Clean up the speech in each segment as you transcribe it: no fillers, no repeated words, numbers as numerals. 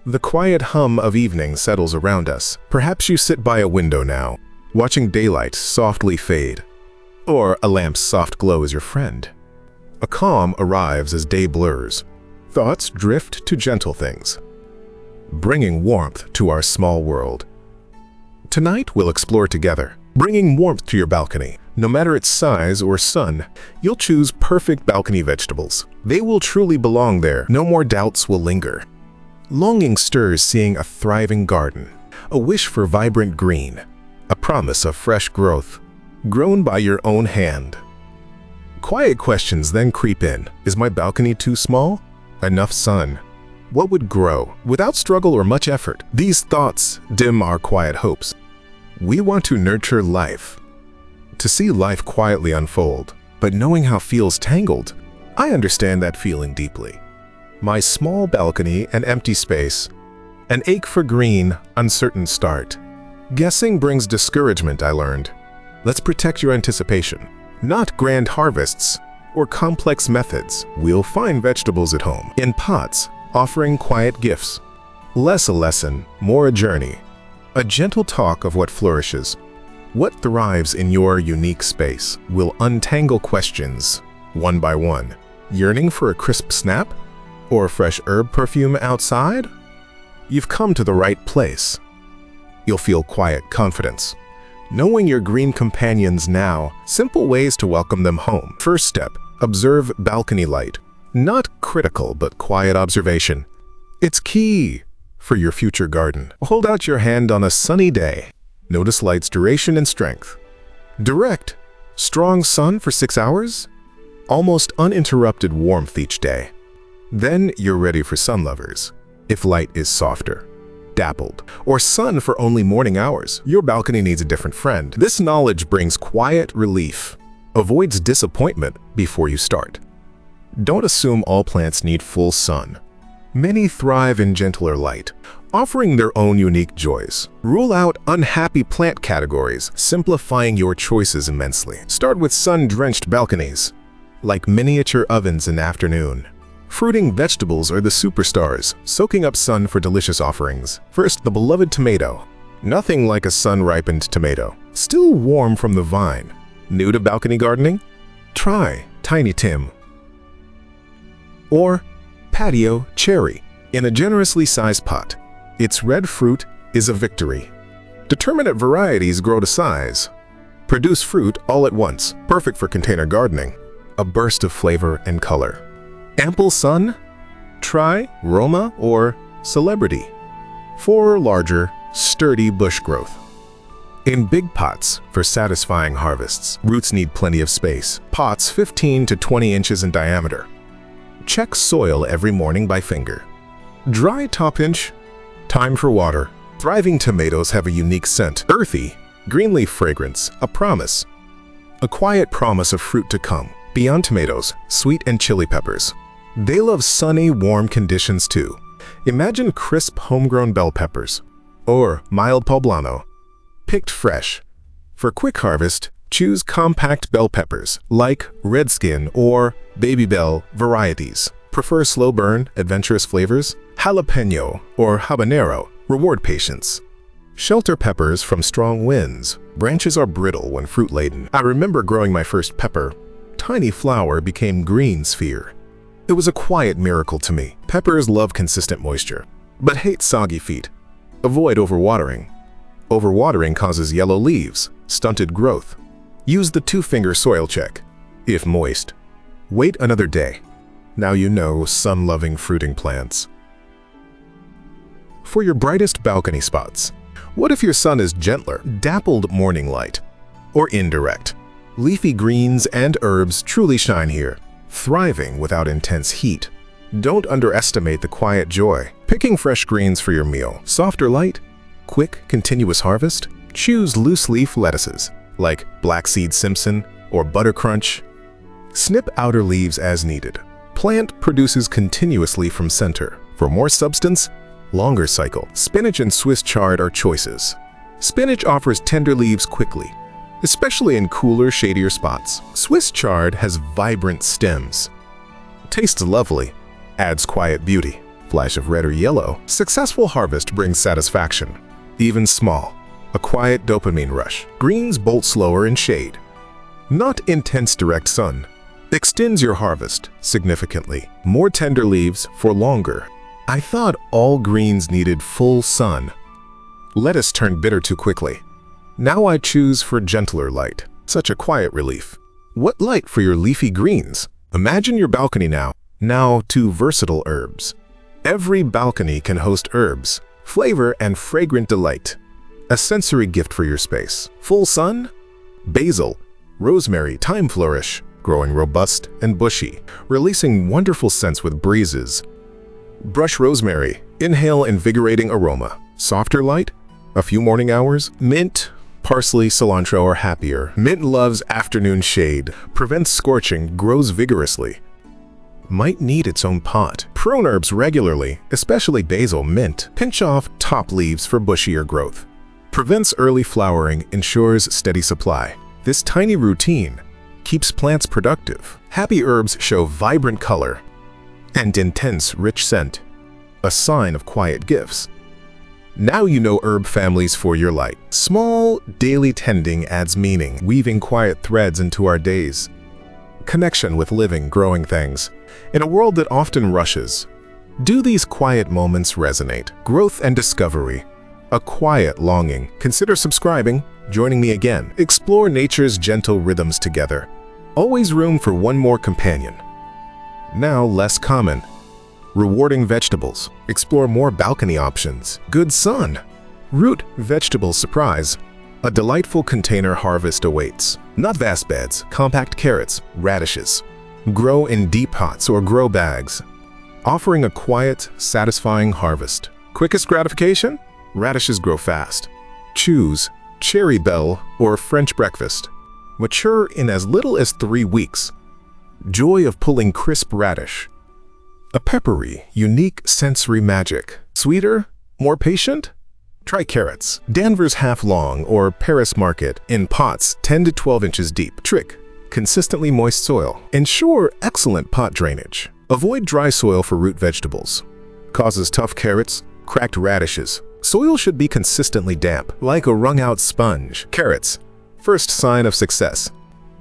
The quiet hum of evening settles around us. Perhaps you sit by a window now, watching daylight softly fade, or a lamp's soft glow is your friend. A calm arrives as day blurs. Thoughts drift to gentle things, bringing warmth to our small world. Tonight we'll explore together, bringing warmth to your balcony. No matter its size or sun, you'll choose perfect balcony vegetables. They will truly belong there. No more doubts will linger. Longing stirs seeing a thriving garden, a wish for vibrant green, a promise of fresh growth, grown by your own hand. Quiet questions then creep in. Is my balcony too small? Enough sun? What would grow without struggle or much effort? These thoughts dim our quiet hopes. We want to nurture life, to see life quietly unfold, but knowing how feels tangled, I understand that feeling deeply. My small balcony, an empty space, an ache for green, uncertain start. Guessing brings discouragement, I learned. Let's protect your anticipation. Not grand harvests or complex methods. We'll find vegetables at home, in pots, offering quiet gifts. Less a lesson, more a journey. A gentle talk of what flourishes. What thrives in your unique space. Will untangle questions, one by one. Yearning for a crisp snap? Or fresh herb perfume outside? You've come to the right place. You'll feel quiet confidence. Knowing your green companions now, simple ways to welcome them home. First step, observe balcony light. Not critical, but quiet observation. It's key for your future garden. Hold out your hand on a sunny day. Notice light's duration and strength. Direct, strong sun for 6 hours. Almost uninterrupted warmth each day. Then you're ready for sun lovers. If light is softer, dappled, or sun for only morning hours, your balcony needs a different friend. This knowledge brings quiet relief, avoids disappointment before you start. Don't assume all plants need full sun. Many thrive in gentler light, offering their own unique joys. Rule out unhappy plant categories, simplifying your choices immensely. Start with sun-drenched balconies, like miniature ovens in the afternoon. Fruiting vegetables are the superstars, soaking up sun for delicious offerings. First, the beloved tomato. Nothing like a sun-ripened tomato, still warm from the vine. New to balcony gardening? Try Tiny Tim. Or patio cherry in a generously sized pot. Its red fruit is a victory. Determinate varieties grow to size. Produce fruit all at once, perfect for container gardening. A burst of flavor and color. Ample sun? Try Roma or Celebrity. For larger, sturdy bush growth. In big pots for satisfying harvests, roots need plenty of space. Pots 15 to 20 inches in diameter. Check soil every morning by finger. Dry top inch, time for water. Thriving tomatoes have a unique scent. Earthy, green leaf fragrance, a promise. A quiet promise of fruit to come. Beyond tomatoes, sweet and chili peppers. They love sunny, warm conditions too. Imagine crisp homegrown bell peppers or mild poblano, picked fresh. For quick harvest, choose compact bell peppers like Redskin or Baby Bell varieties. Prefer slow burn, adventurous flavors? Jalapeno or habanero reward patience. Shelter peppers from strong winds. Branches are brittle when fruit-laden. I remember growing my first pepper. Tiny flower became green sphere. It was a quiet miracle to me. Peppers love consistent moisture, but hate soggy feet. Avoid overwatering. Overwatering causes yellow leaves, stunted growth. Use the 2-finger soil check. If moist, wait another day. Now you know sun-loving fruiting plants. For your brightest balcony spots, what if your sun is gentler, dappled morning light, or indirect? Leafy greens and herbs truly shine here, thriving without intense heat. Don't underestimate the quiet joy. Picking fresh greens for your meal. Softer light, quick, continuous harvest? Choose loose-leaf lettuces, like Black Seed Simpson or Butter Crunch. Snip outer leaves as needed. Plant produces continuously from center. For more substance, longer cycle. Spinach and Swiss chard are choices. Spinach offers tender leaves quickly, especially in cooler, shadier spots. Swiss chard has vibrant stems. Tastes lovely, adds quiet beauty. flash of red or yellow. Successful harvest brings satisfaction, even small. A quiet dopamine rush. Greens bolt slower in shade. Not intense direct sun. Extends your harvest significantly. More tender leaves for longer. I thought all greens needed full sun. Lettuce turned bitter too quickly. Now I choose for gentler light. Such a quiet relief. What light for your leafy greens? Imagine your balcony now. Now to versatile herbs. Every balcony can host herbs, flavor and fragrant delight. A sensory gift for your space. Full sun? Basil, rosemary, thyme flourish, growing robust and bushy, releasing wonderful scents with breezes. Brush rosemary, inhale invigorating aroma. Softer light? A few morning hours? Mint, parsley, cilantro are happier. Mint loves afternoon shade, prevents scorching, grows vigorously. Might need its own pot. Prune herbs regularly, especially basil, mint. Pinch off top leaves for bushier growth. Prevents early flowering, ensures steady supply. This tiny routine keeps plants productive. Happy herbs show vibrant color and intense, rich scent, a sign of quiet gifts. Now you know herb families for your light. Small, daily tending adds meaning, weaving quiet threads into our days. Connection with living, growing things. In a world that often rushes, do these quiet moments resonate? Growth and discovery. A quiet longing. Consider subscribing, joining me again. Explore nature's gentle rhythms together. Always room for one more companion. Now less common. Rewarding vegetables. Explore more balcony options. Good sun. Root vegetable surprise. A delightful container harvest awaits. Not vast beds, compact carrots, radishes. Grow in deep pots or grow bags. Offering a quiet, satisfying harvest. Quickest gratification? Radishes grow fast. Choose cherry belle or French breakfast. Mature in as little as 3 weeks. Joy of pulling crisp radish. A peppery, unique sensory magic. Sweeter? More patient? Try carrots. Danvers half-long or Paris market in pots 10 to 12 inches deep. Trick: consistently moist soil. Ensure excellent pot drainage. Avoid dry soil for root vegetables. Causes tough carrots, cracked radishes. Soil should be consistently damp, like a wrung-out sponge. Carrots. First sign of success.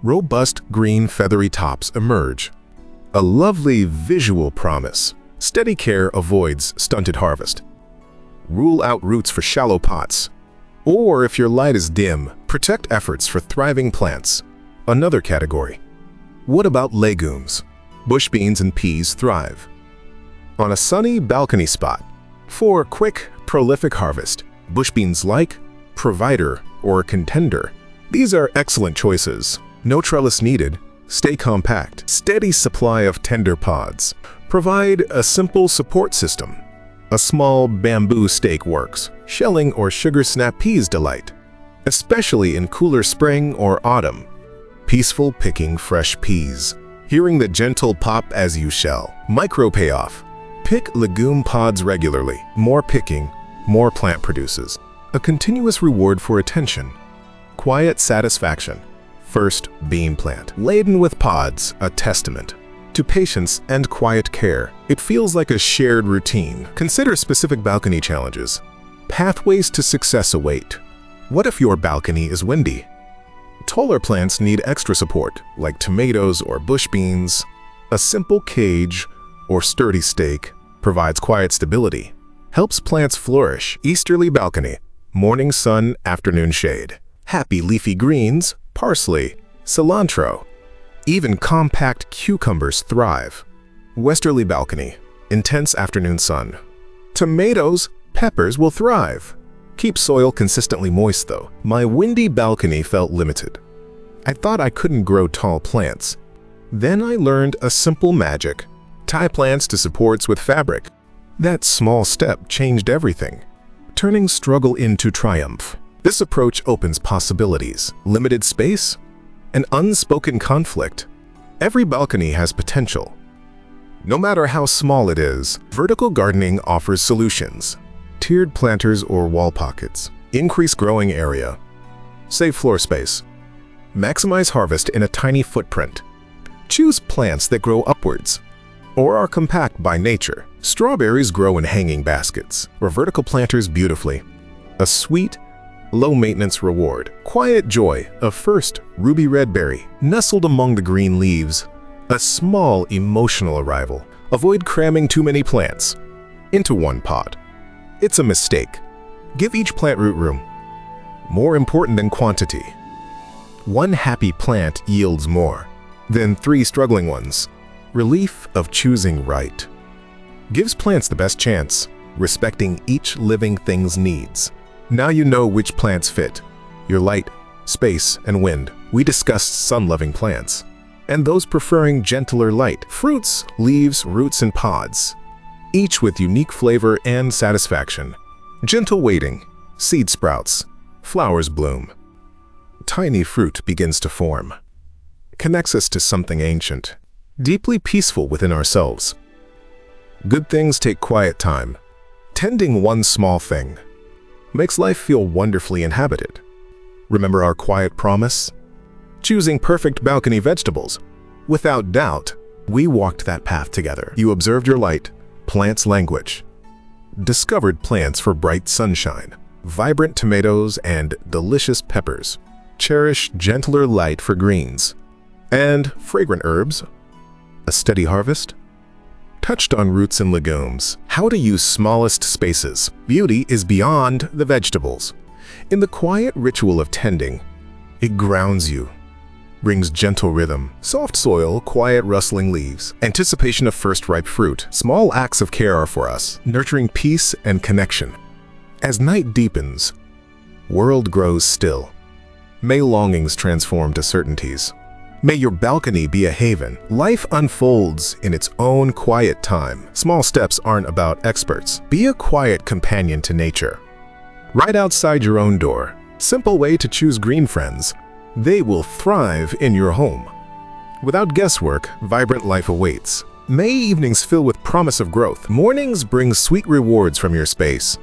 Robust green feathery tops emerge. A lovely visual promise. Steady care avoids stunted harvest. Rule out roots for shallow pots. Or if your light is dim, protect efforts for thriving plants. Another category. What about legumes? Bush beans and peas thrive. On a sunny balcony spot. For quick, prolific harvest. Bush beans like, provider, or contender. These are excellent choices. No trellis needed. Stay compact. Steady supply of tender pods. Provide a simple support system. A small bamboo stake works. Shelling or sugar snap peas delight, especially in cooler spring or autumn. Peaceful picking fresh peas. Hearing the gentle pop as you shell. Micro payoff. Pick legume pods regularly. More picking, more plant produces. A continuous reward for attention. Quiet satisfaction. First bean plant. Laden with pods, a testament to patience and quiet care. It feels like a shared routine. Consider specific balcony challenges. Pathways to success await. What if your balcony is windy? Taller plants need extra support, like tomatoes or bush beans. A simple cage or sturdy stake provides quiet stability. Helps plants flourish. Easterly balcony. Morning sun, afternoon shade. Happy leafy greens, parsley, cilantro. Even compact cucumbers thrive. Westerly balcony. Intense afternoon sun. Tomatoes, peppers will thrive. Keep soil consistently moist though. My windy balcony felt limited. I thought I couldn't grow tall plants. Then I learned a simple magic. Tie plants to supports with fabric. That small step changed everything, turning struggle into triumph. This approach opens possibilities. Limited space? An unspoken conflict. Every balcony has potential. No matter how small it is, vertical gardening offers solutions. Tiered planters or wall pockets. Increase growing area. Save floor space. Maximize harvest in a tiny footprint. Choose plants that grow upwards. or are compact by nature. Strawberries grow in hanging baskets or vertical planters beautifully. A sweet, low-maintenance reward. Quiet joy of first ruby red berry, nestled among the green leaves. A small emotional arrival. Avoid cramming too many plants into one pot. It's a mistake. Give each plant root room. More important than quantity. One happy plant yields more than 3 struggling ones. Relief of choosing right. Gives plants the best chance, respecting each living thing's needs. Now you know which plants fit your light, space, and wind. We discussed sun-loving plants, and those preferring gentler light. Fruits, leaves, roots, and pods, each with unique flavor and satisfaction. Gentle waiting, seed sprouts, flowers bloom. Tiny fruit begins to form. Connects us to something ancient, deeply peaceful within ourselves. Good things take quiet time. Tending one small thing makes life feel wonderfully inhabited. Remember our quiet promise? Choosing perfect balcony vegetables. Without doubt, we walked that path together. You observed your light, plants' language, discovered plants for bright sunshine, vibrant tomatoes, and delicious peppers. Cherish gentler light for greens and fragrant herbs. A steady harvest. Touched on roots and legumes. How to use smallest spaces. Beauty is beyond the vegetables. In the quiet ritual of tending, it grounds you, brings gentle rhythm, soft soil, quiet rustling leaves, anticipation of first ripe fruit. Small acts of care are for us, nurturing peace and connection. As night deepens, world grows still. May longings transform to certainties. May your balcony be a haven. Life unfolds in its own quiet time. Small steps aren't about experts. Be a quiet companion to nature. Right outside your own door. Simple way to choose green friends. They will thrive in your home. Without guesswork, vibrant life awaits. May evenings fill with promise of growth. Mornings bring sweet rewards from your space.